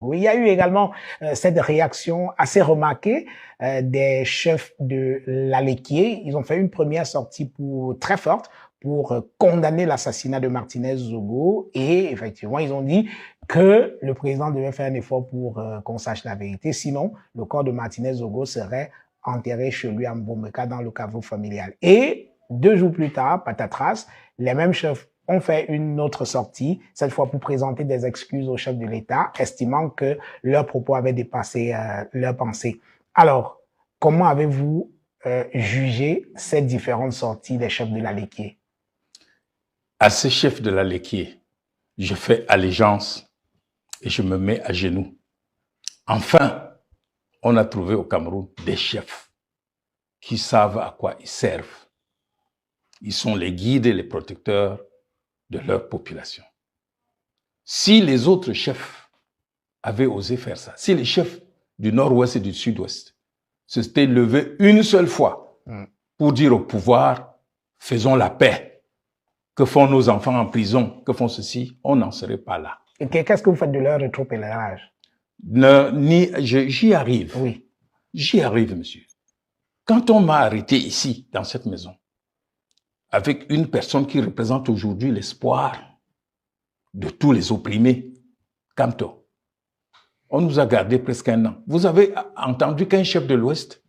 Oui, il y a eu également cette réaction assez remarquée des chefs de l'Alequier. Ils ont fait une première sortie très forte pour condamner l'assassinat de Martinez Zogo et effectivement, ils ont dit que le président devait faire un effort pour qu'on sache la vérité. Sinon, le corps de Martinez Zogo serait enterré chez lui à Mbomeka dans le caveau familial. Et 2 jours plus tard, patatras, les mêmes chefs ont fait une autre sortie, cette fois pour présenter des excuses au chef de l'État, estimant que leurs propos avaient dépassé leurs pensées. Alors, comment avez-vous jugé ces différentes sorties des chefs de l'Alequier? À ces chefs de l'Alequier, je fais allégeance et je me mets à genoux. Enfin, on a trouvé au Cameroun des chefs qui savent à quoi ils servent. Ils sont les guides et les protecteurs de leur population. Si les autres chefs avaient osé faire ça, si les chefs du nord-ouest et du sud-ouest s'étaient levés une seule fois pour dire au pouvoir, faisons la paix, que font nos enfants en prison, que font ceci, on n'en serait pas là. Et qu'est-ce que vous faites de leur rétropédalage? J'y arrive. Oui. J'y arrive, monsieur. Quand on m'a arrêté ici, dans cette maison, avec une personne qui représente aujourd'hui l'espoir de tous les opprimés, Kamto, on nous a gardé presque 1 an. Vous avez entendu qu'un chef de l'Ouest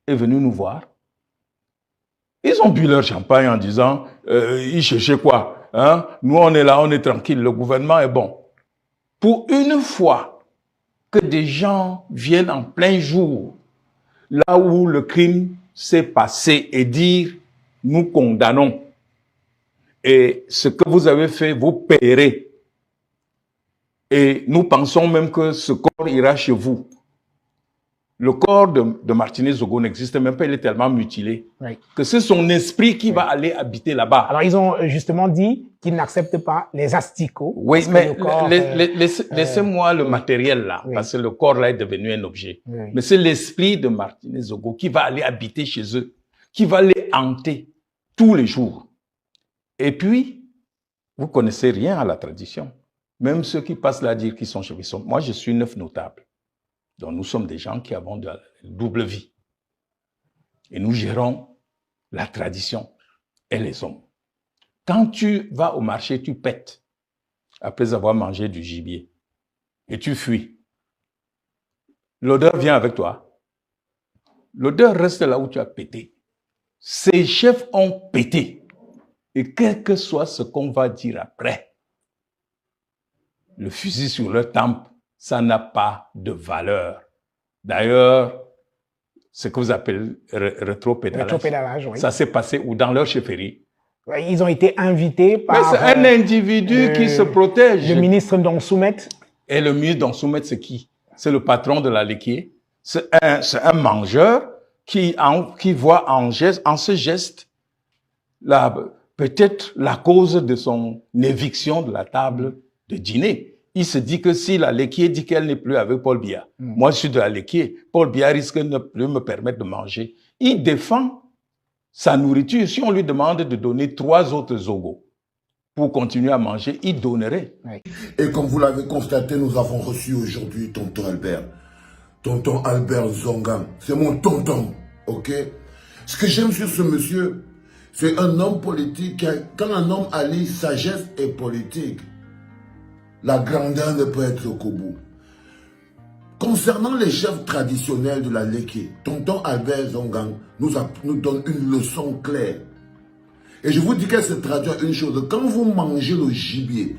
est venu nous voir? Ils ont bu leur champagne en disant, ils cherchaient quoi? Hein? Nous, on est là, on est tranquille, le gouvernement est bon. Pour une fois que des gens viennent en plein jour, là où le crime s'est passé, et dire, nous condamnons. Et ce que vous avez fait, vous paierez. Et nous pensons même que ce corps ira chez vous. Le corps de Martinez Zogo n'existe même pas, il est tellement mutilé que c'est son esprit qui va aller habiter là-bas. Alors, ils ont justement dit qu'ils n'acceptent pas les asticots. Oui, mais laissez-moi le matériel là, parce que le corps là est devenu un objet. Mais c'est l'esprit de Martinez Zogo qui va aller habiter chez eux, qui va les hanter tous les jours. Et puis, vous connaissez rien à la tradition. Même ceux qui passent là à dire qu'ils sont chez eux. Moi, je suis 9 notables. Donc, nous sommes des gens qui avons de la double vie. Et nous gérons la tradition et les hommes. Quand tu vas au marché, tu pètes après avoir mangé du gibier et tu fuis. L'odeur vient avec toi. L'odeur reste là où tu as pété. Ces chefs ont pété. Et quel que soit ce qu'on va dire après, le fusil sur leur tempe, ça n'a pas de valeur. D'ailleurs, ce que vous appelez rétropédalage, ça s'est passé où? Dans leur chefferie. Ils ont été invités par... Mais c'est un individu qui se protège. Le ministre Donsoumet. Et le ministre Donsoumet, c'est qui? C'est le patron de l'Alequier. C'est un mangeur qui voit en ce geste peut-être la cause de son éviction de la table de dîner. Il se dit que si l'Alequier dit qu'elle n'est plus avec Paul Biya, moi je suis de l'Alequier, Paul Biya risque de ne plus me permettre de manger. Il défend sa nourriture. Si on lui demande de donner 3 autres zogos pour continuer à manger, il donnerait. Et comme vous l'avez constaté, nous avons reçu aujourd'hui tonton Albert. Tonton Albert Zongan. C'est mon tonton, ok? Ce que j'aime sur ce monsieur, c'est un homme politique. Quand un homme allie sagesse et politique, la grandeur ne peut être qu'au bout. Concernant les chefs traditionnels de la Léké, tonton Albert Zongan nous donne une leçon claire. Et je vous dis qu'elle se traduit à une chose. Quand vous mangez le gibier,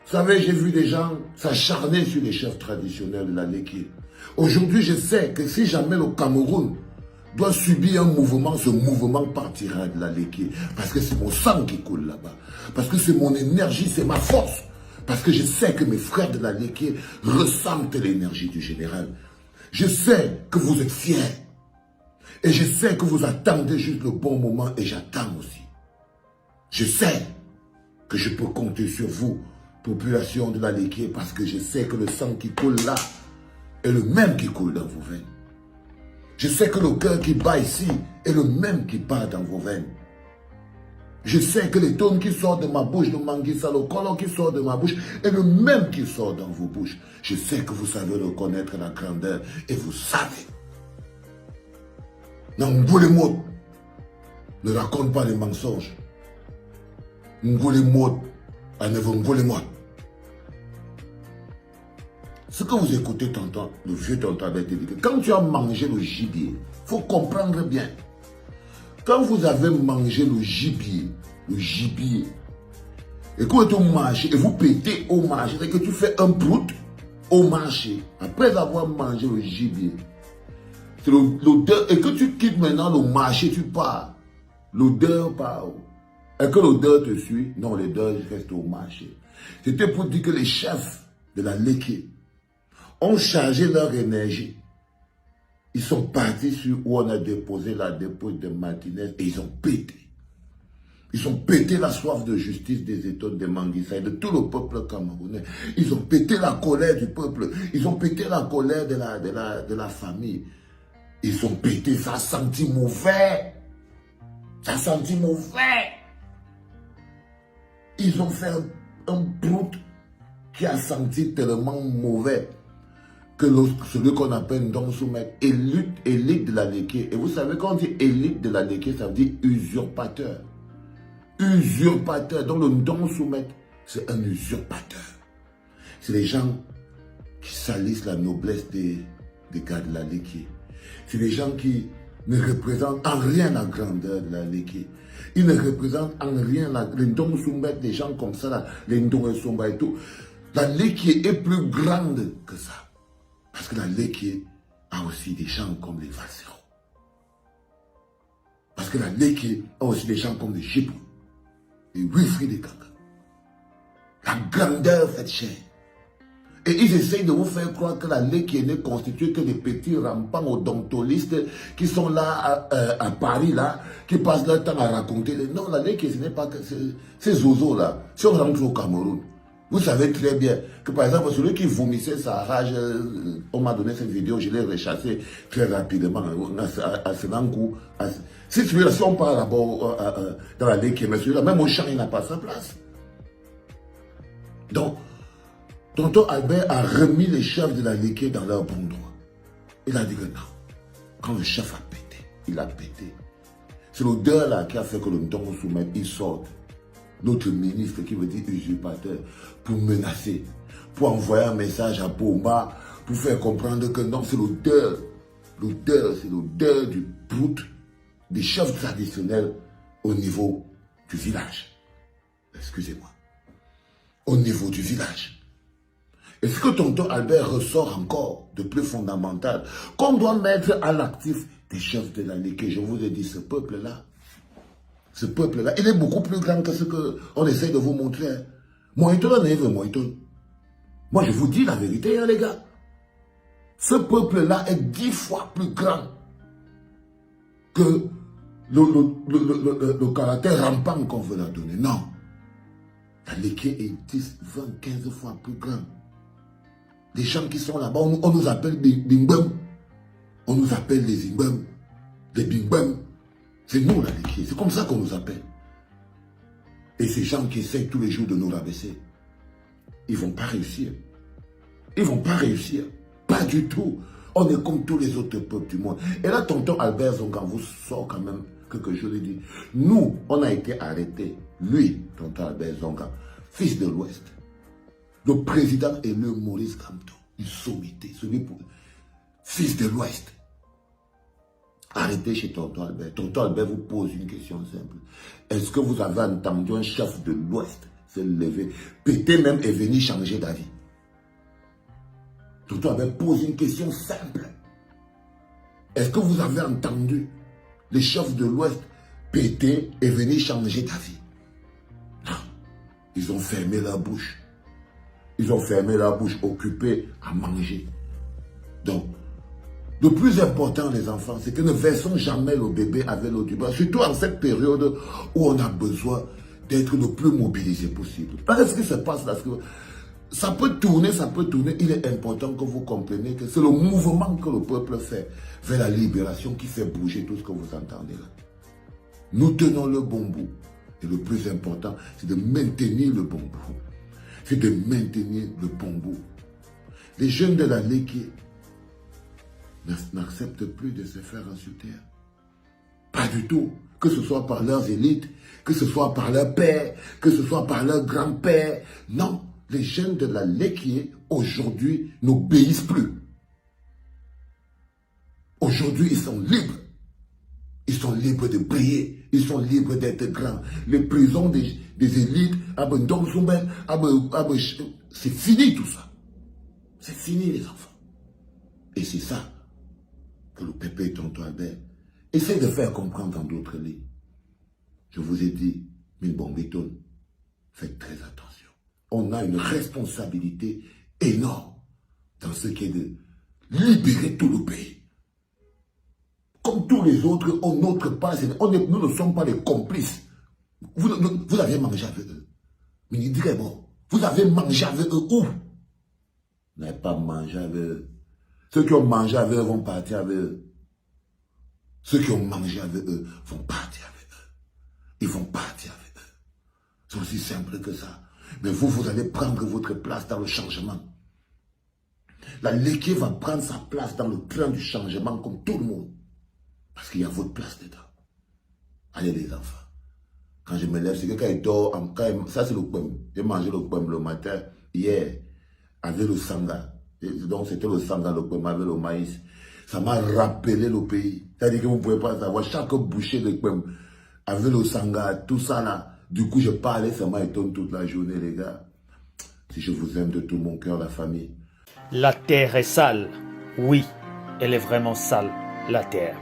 vous savez, j'ai vu des gens s'acharner sur les chefs traditionnels de la Léké. Aujourd'hui, je sais que si jamais le Cameroun doit subir un mouvement, ce mouvement partira de la Léké. Parce que c'est mon sang qui coule là-bas. Parce que c'est mon énergie, c'est ma force. Parce que je sais que mes frères de la Léké ressentent l'énergie du général. Je sais que vous êtes fiers. Et je sais que vous attendez juste le bon moment et j'attends aussi. Je sais que je peux compter sur vous, population de la Léké, parce que je sais que le sang qui coule là est le même qui coule dans vos veines. Je sais que le cœur qui bat ici est le même qui bat dans vos veines. Je sais que les tonnes qui sortent de ma bouche, le manguissa, le colon qui sort de ma bouche, est le même qui sort dans vos bouches. Je sais que vous savez reconnaître la grandeur et vous savez. N'engoulez-moi. Ne raconte pas les mensonges. N'engoulez-moi. N'engoulez-moi. Ce que vous écoutez, tonton, le vieux tonton avait dit que quand tu as mangé le gibier, il faut comprendre bien. Quand vous avez mangé le gibier, et que vous mangez, et vous pétez au marché, et que tu fais un prout au marché, après avoir mangé le gibier, c'est l'odeur, et que tu quittes maintenant le marché, tu pars, l'odeur part. Et que l'odeur te suit, non, l'odeur reste au marché. C'était pour dire que les chefs de la Léké ont chargé leur énergie. Ils sont partis sur où on a déposé la dépouille de Martinez et ils ont pété. Ils ont pété la soif de justice des États de Manguissa et de tout le peuple camerounais. Ils ont pété la colère du peuple. Ils ont pété la colère de la famille. Ils ont pété, ça a senti mauvais. Ça a senti mauvais. Ils ont fait un brut qui a senti tellement mauvais que celui qu'on appelle Ndong Soumet, élite de la Léké. Et vous savez, quand on dit élite de la Léké, ça veut dire usurpateur. Usurpateur. Donc le Ndong Soumet, c'est un usurpateur. C'est les gens qui salissent la noblesse des gars de la Léké. C'est les gens qui ne représentent en rien la grandeur de la Léké. Ils ne représentent en rien les Ndong Soumet, des gens comme ça, là, les Ndong Somba et tout. La Léké est plus grande que ça. Parce que la Léké a aussi des gens comme les Vassero. Parce que la Léké a aussi des gens comme les Chibou, les Wilfried et Kaka. La grandeur fait chair. Et ils essayent de vous faire croire que la Léké n'est constituée que des petits rampants odontolistes qui sont là à Paris, là, qui passent leur temps à raconter. Non, la Léké, ce n'est pas que ces zozos là. Si on rentre au Cameroun, vous savez très bien que par exemple, celui qui vomissait sa rage, on m'a donné cette vidéo, je l'ai rechassée très rapidement à Senankou. Si celui-là, si on part là-bas dans la Léké, mais celui-là, même au champ, il n'a pas sa place. Donc, tonton Albert a remis les chefs de la Léké dans leur bon droit. Il a dit que non. Quand le chef a pété, il a pété. C'est l'odeur là qui a fait que le Ndongo Soumet, il sorte. Notre ministre qui veut dire usurpateur, pour menacer, pour envoyer un message à Bomba, pour faire comprendre que non, c'est l'odeur. L'odeur, c'est l'odeur du brut des chefs traditionnels au niveau du village. Excusez-moi. Au niveau du village. Et ce que tonton Albert ressort encore de plus fondamental, qu'on doit mettre à l'actif des chefs de la Léké. Je vous ai dit, ce peuple-là, il est beaucoup plus grand que ce qu'on essaie de vous montrer. Moïton n'est pas Moïton. Moi, je vous dis la vérité, hein, les gars. Ce peuple-là est 10 fois plus grand que le caractère rampant qu'on veut leur donner. Non. La Léké est 10, 20, 15 fois plus grand. Les gens qui sont là-bas, on nous appelle des Bingbam. On nous appelle les Zimbam. Des Bingbam. C'est nous, la Léké. C'est comme ça qu'on nous appelle. Et ces gens qui essayent tous les jours de nous rabaisser, ils ne vont pas réussir. Ils ne vont pas réussir. Pas du tout. On est comme tous les autres peuples du monde. Et là, tonton Albert Zongan vous sort quand même que je l'ai dit. Nous, on a été arrêtés. Lui, tonton Albert Zongan, fils de l'Ouest. Le président élu Maurice Kamto, une sommité, fils de l'Ouest. Arrêtez chez tonton Albert. Tonton Albert vous pose une question simple. Est-ce que vous avez entendu un chef de l'Ouest se lever, péter même et venir changer d'avis? Tonton Albert pose une question simple. Est-ce que vous avez entendu les chefs de l'Ouest péter et venir changer d'avis? Non. Ils ont fermé leur bouche. Ils ont fermé la bouche, occupés à manger. Donc, le plus important, les enfants, c'est que ne versons jamais le bébé avec l'eau du bain, surtout en cette période où on a besoin d'être le plus mobilisé possible. Parce que ce qui se passe là, ça peut tourner. Il est important que vous compreniez que c'est le mouvement que le peuple fait vers la libération qui fait bouger tout ce que vous entendez là. Nous tenons le bon bout. Et le plus important, c'est de maintenir le bon bout. C'est de maintenir le bon bout. Les jeunes de la Léké n'acceptent plus de se faire insulter. Pas du tout. Que ce soit par leurs élites, que ce soit par leur père, que ce soit par leur grand-père. Non, les jeunes de la Léké, aujourd'hui, n'obéissent plus. Aujourd'hui, ils sont libres. Ils sont libres de briller. Ils sont libres d'être grands. Les prisons des élites, c'est fini tout ça. C'est fini les enfants. Et c'est ça que le pépé et tonton Albert essaie de faire comprendre dans d'autres livres. Je vous ai dit, Milbombiton, faites très attention. On a une responsabilité énorme dans ce qui est de libérer tout le pays. Comme tous les autres, on notre pas, nous ne sommes pas des complices. Vous avez mangé avec eux. Mais il dirait, bon, vous avez mangé avec eux où? Vous n'avez pas mangé avec eux. Ceux qui ont mangé avec eux vont partir avec eux. Ceux qui ont mangé avec eux vont partir avec eux. Ils vont partir avec eux. C'est aussi simple que ça. Mais vous allez prendre votre place dans le changement. La Léké va prendre sa place dans le train du changement comme tout le monde. Parce qu'il y a votre place dedans. Allez les enfants. Quand je me lève, c'est que quand il dort, ça c'est le poème. J'ai mangé le poème le matin, hier, avec le sanga. Donc c'était le sanga, le poème avec le maïs. Ça m'a rappelé le pays. C'est-à-dire que vous ne pouvez pas savoir, chaque bouchée de poème, avec le sanga, tout ça là. Du coup, je parlais, ça m'a étonné toute la journée, les gars. Si je vous aime de tout mon cœur, la famille. La terre est sale. Oui, elle est vraiment sale, la terre.